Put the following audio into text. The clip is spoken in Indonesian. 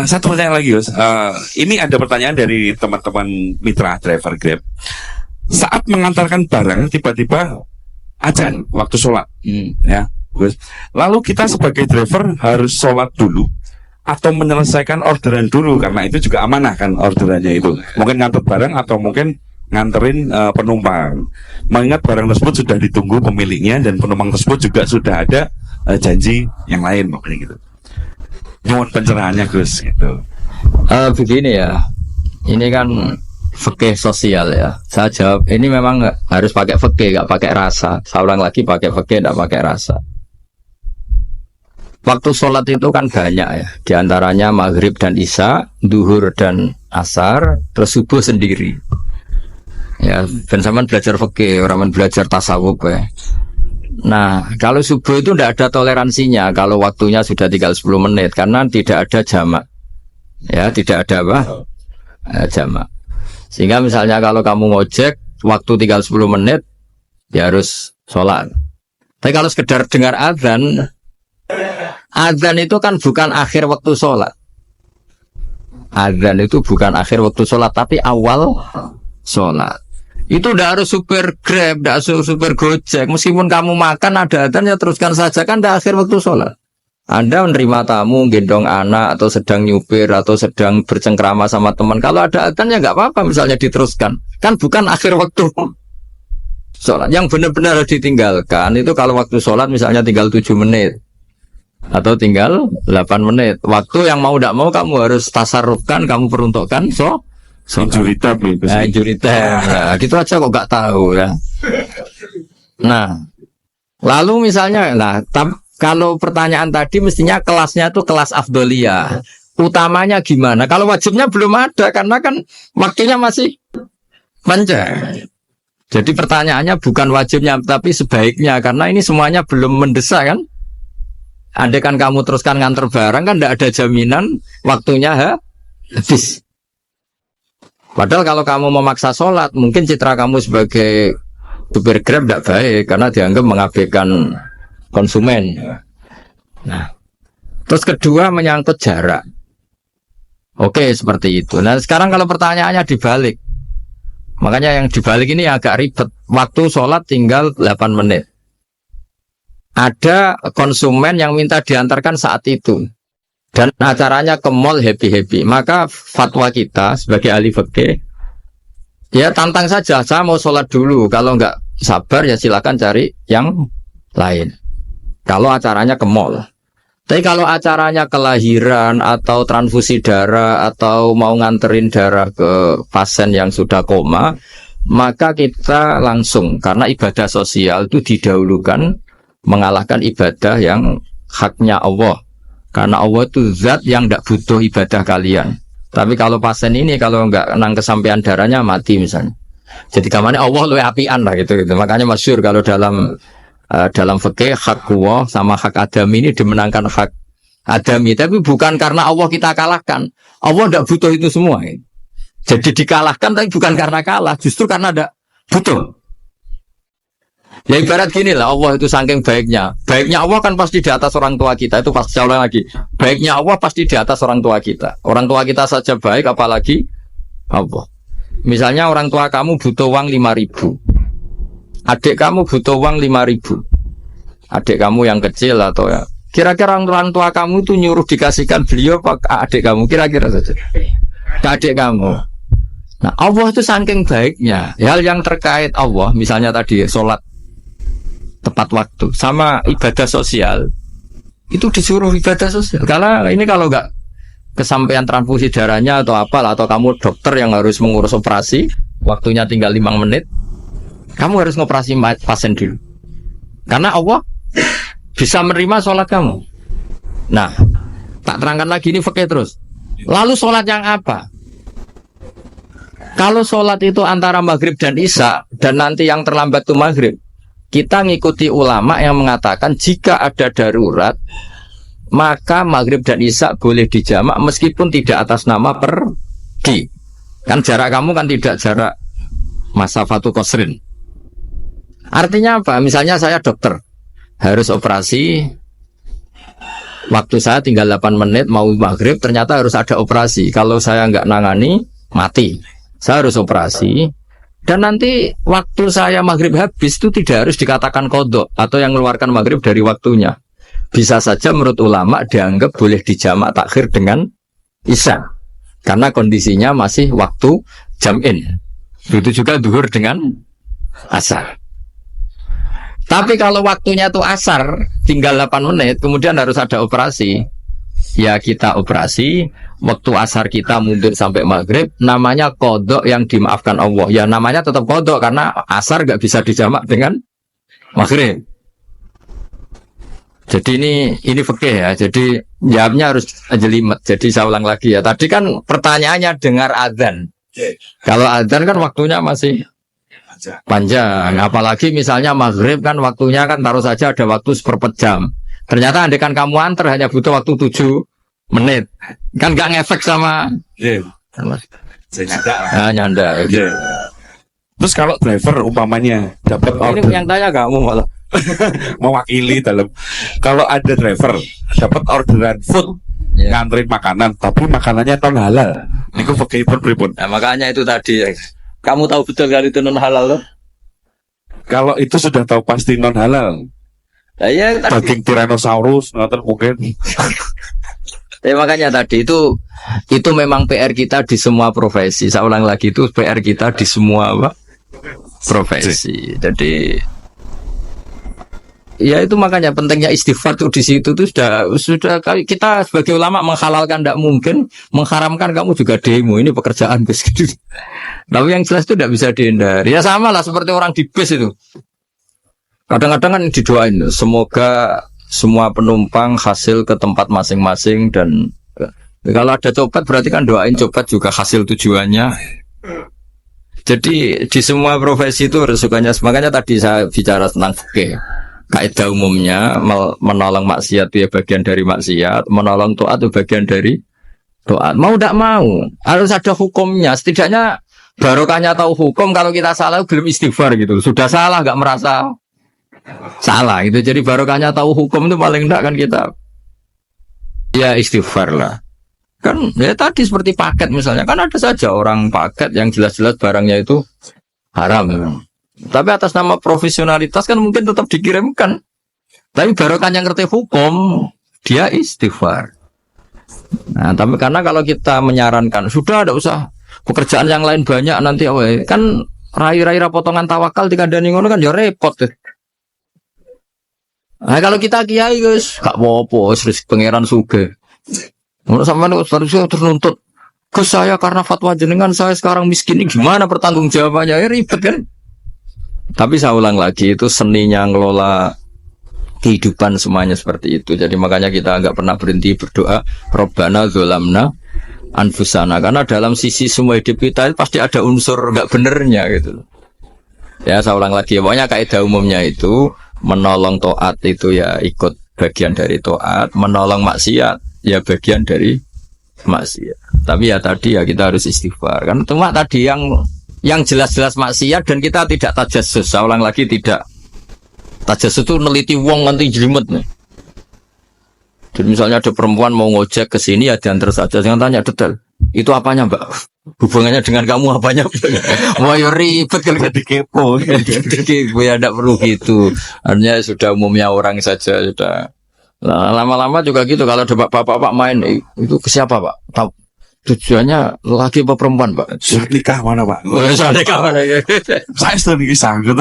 Satu pertanyaan lagi, Gus. Ini ada pertanyaan dari teman-teman mitra driver Grab. Saat mengantarkan barang, tiba-tiba azan waktu sholat, ya, Gus. Lalu kita sebagai driver harus sholat dulu atau menyelesaikan orderan dulu, karena itu juga amanah kan orderannya itu. Mungkin ngantar barang atau mungkin nganterin penumpang. Mengingat barang tersebut sudah ditunggu pemiliknya dan penumpang tersebut juga sudah ada janji yang lain, mungkin gitu. Mohon pencerahannya, Gus, gitu. Begini ya, ini kan fikih sosial ya. Saya jawab, ini memang harus pakai fikih, nggak pakai rasa. Saya ulang lagi, pakai fikih, nggak pakai rasa. Waktu sholat itu kan banyak ya, diantaranya maghrib dan isya, duhur dan asar, terus subuh sendiri. Ya, ben sampean belajar fikih, orang belajar tasawuf ya. Nah, kalau subuh itu tidak ada toleransinya kalau waktunya sudah tinggal 10 menit karena tidak ada jamak. Ya, tidak ada apa? Jamak. Sehingga misalnya kalau kamu ngojek waktu tinggal 10 menit ya harus sholat. Tapi kalau sekedar dengar azan, azan itu kan bukan akhir waktu sholat. Azan itu bukan akhir waktu sholat tapi awal sholat. Itu udah harus super Grab, udah harus super Gojek. Meskipun kamu makan ada adzan ya teruskan saja, kan udah akhir waktu sholat. Anda menerima tamu, gendong anak, atau sedang nyupir, atau sedang bercengkrama sama teman. Kalau ada adzan ya nggak apa-apa, misalnya diteruskan. Kan bukan akhir waktu sholat. Yang benar-benar harus ditinggalkan itu kalau waktu sholat misalnya tinggal 7 menit. Atau tinggal 8 menit. Waktu yang mau tidak mau kamu harus tasarrufkan, kamu peruntukkan, Injurita, nah, gitu aja kok nggak tahu ya. Nah, lalu misalnya, kalau pertanyaan tadi mestinya kelasnya itu kelas afdoliyah. Utamanya gimana? Kalau wajibnya belum ada karena kan waktunya masih panjang. Jadi pertanyaannya bukan wajibnya tapi sebaiknya karena ini semuanya belum mendesak kan. Andai kan kamu teruskan nganter barang kan tidak ada jaminan waktunya habis. Padahal kalau kamu memaksa sholat, mungkin citra kamu sebagai supir Grab tidak baik karena dianggap mengabaikan konsumen. Nah, terus kedua menyangkut jarak. Oke, seperti itu. Nah, sekarang kalau pertanyaannya dibalik, makanya yang dibalik ini agak ribet. Waktu sholat tinggal 8 menit. Ada konsumen yang minta diantarkan saat itu. Dan acaranya ke mall happy-happy. Maka fatwa kita sebagai ahli fikih, ya tantang saja, saya mau sholat dulu. Kalau nggak sabar ya silakan cari yang lain. Kalau acaranya ke mall. Tapi kalau acaranya kelahiran atau transfusi darah atau mau nganterin darah ke pasien yang sudah koma, maka kita langsung, karena ibadah sosial itu didahulukan mengalahkan ibadah yang haknya Allah. Karena Allah itu zat yang tidak butuh ibadah kalian. Tapi kalau pasien ini kalau nggak nang kesampaian darahnya mati misalnya. Jadi kamane Allah luwih apian lah gitu. Makanya masyhur kalau dalam fikih hak Allah sama hak adami ini dimenangkan hak adami. Tapi bukan karena Allah kita kalahkan. Allah tidak butuh itu semua. Jadi dikalahkan tapi bukan karena kalah, justru karena tidak butuh. Ya ibarat gini lah, Allah itu saking baiknya. Baiknya Allah kan pasti di atas orang tua kita. Itu pasti ulang lagi. Baiknya Allah pasti di atas orang tua kita. Orang tua kita saja baik, apalagi Allah. Misalnya orang tua kamu butuh uang 5.000. Adik kamu butuh uang 5.000. Adik kamu yang kecil atau ya. Kira-kira orang tua kamu itu nyuruh dikasihkan beliau apa adik kamu? Kira-kira saja. Ke adik kamu. Nah Allah itu saking baiknya. Hal yang terkait Allah, misalnya tadi sholat tepat waktu sama ibadah sosial itu disuruh ibadah sosial karena ini kalau nggak kesampaian transfusi darahnya atau apalah atau kamu dokter yang harus mengurus operasi waktunya tinggal 5 menit kamu harus ngoperasi pasien dulu karena Allah bisa menerima sholat kamu. Nah tak terangkan lagi ini fikih terus. Lalu sholat yang apa? Kalau sholat itu antara maghrib dan isya dan nanti yang terlambat itu maghrib, kita ngikuti ulama yang mengatakan jika ada darurat maka maghrib dan isya boleh dijamak meskipun tidak atas nama pergi. Kan jarak kamu kan tidak jarak masafatu qasrin. Artinya apa? Misalnya saya dokter harus operasi Waktu saya tinggal 8 menit mau maghrib, ternyata harus ada operasi. Kalau saya nggak nangani, mati. Saya harus operasi. Dan nanti waktu saya maghrib habis itu tidak harus dikatakan qadha atau yang mengeluarkan maghrib dari waktunya. Bisa saja menurut ulama dianggap boleh dijamak takhir dengan isya. Karena kondisinya masih waktu jam'in. Itu juga duhur dengan asar. Tapi kalau waktunya itu asar, tinggal 8 menit, kemudian harus ada operasi. Ya kita operasi, waktu asar kita mundur sampai maghrib, namanya qadha yang dimaafkan Allah. Ya namanya tetap qadha karena asar gak bisa dijamak dengan maghrib. Jadi ini fikih ya. Jadi jawabnya harus jelimet. Jadi saya ulang lagi ya. Tadi kan pertanyaannya dengar adzan. Kalau adzan kan waktunya masih panjang. Apalagi misalnya maghrib kan waktunya kan taruh saja ada waktu seperempat jam. Ternyata andekan kamu antar hanya butuh waktu 7 menit. Kan gak ngefek sama nyanda. Terus kalau driver umpamanya dapat order, Ini yang tanya kamu malah. mewakili dalam, kalau ada driver dapat orderan food, nganterin makanan tapi makanannya non halal, niku fakihipun pripun? Nah, makanya itu tadi kamu tahu betul kan itu non halal loh. Kalau itu sudah tahu pasti non halal, Ya tadi. daging Tyrannosaurus ngoten mungkin. Ya makanya tadi itu memang PR kita di semua profesi. Saya ulang lagi, itu PR kita di semua profesi. Jadi ya itu makanya pentingnya istighfar tuh di situ tuh sudah kita sebagai ulama menghalalkan tidak mungkin, mengharamkan kamu juga demo, ini pekerjaan bus gitu. Tapi yang jelas itu tidak bisa dihindari. Ya sama lah seperti orang di bus itu. Kadang-kadang kan didoain semoga semua penumpang hasil ke tempat masing-masing, dan kalau ada copet berarti kan doain copet juga hasil tujuannya. Jadi di semua profesi itu resukanya. Makanya tadi saya bicara tentang fikih. Kaidah umumnya menolong maksiat itu ya bagian dari maksiat, menolong taat itu bagian dari taat. Mau tidak mau harus ada hukumnya. Setidaknya barokahnya tahu hukum. Kalau kita salah belum istighfar gitu. Sudah salah nggak merasa salah itu. Jadi barokahnya tahu hukum itu paling tidak kan kita ya istighfar lah. Kan ya tadi seperti paket misalnya, kan ada saja orang paket yang jelas-jelas barangnya itu haram. Tapi atas nama profesionalitas kan mungkin tetap dikirimkan. Tapi barokahnya ngerti hukum, dia istighfar. Nah, tapi karena kalau kita menyarankan sudah ada usah pekerjaan yang lain banyak nanti kan rai-rai potongan tawakal dikandani ngono kan ya repot. Nah, kalau kita kiai guys, gak apa-apa, terus pangeran sugih. Ngono sampean harusnya ternuntut ke saya karena fatwa jenengan saya sekarang miskin, ini gimana pertanggungjawabannya? Ya ribet kan? Tapi saya ulang lagi, itu seninya ngelola kehidupan semuanya seperti itu. Jadi makanya kita nggak pernah berhenti berdoa Rabbana dzolamna anfusana, karena dalam sisi semua hidup kita pasti ada unsur nggak benernya gitu. Ya saya ulang lagi, pokoknya kaidah umumnya itu menolong taat itu ya ikut bagian dari taat, menolong maksiat ya bagian dari maksiat. Tapi ya tadi ya kita harus istighfar. Kan cuma tadi yang jelas-jelas maksiat dan kita tidak tajassus. Saya ulang lagi, tidak tajassus itu neliti wong nanti jelimet nih. Jadi misalnya ada perempuan mau ngojek ke sini ya diantar saja, jangan tanya detail. Itu apanya mbak? Hubungannya dengan kamu apanya? Wah ya ribet kalau jadi kepo. Jadi ya tidak perlu gitu. Artinya sudah umumnya orang saja sudah. Nah, lama-lama juga gitu. Kalau ada bapak-bapak main itu ke siapa pak? Tujuannya laki apa perempuan pak? Surat nikah mana pak? Surat nikah mana ya? Saya sudah nikah sangat.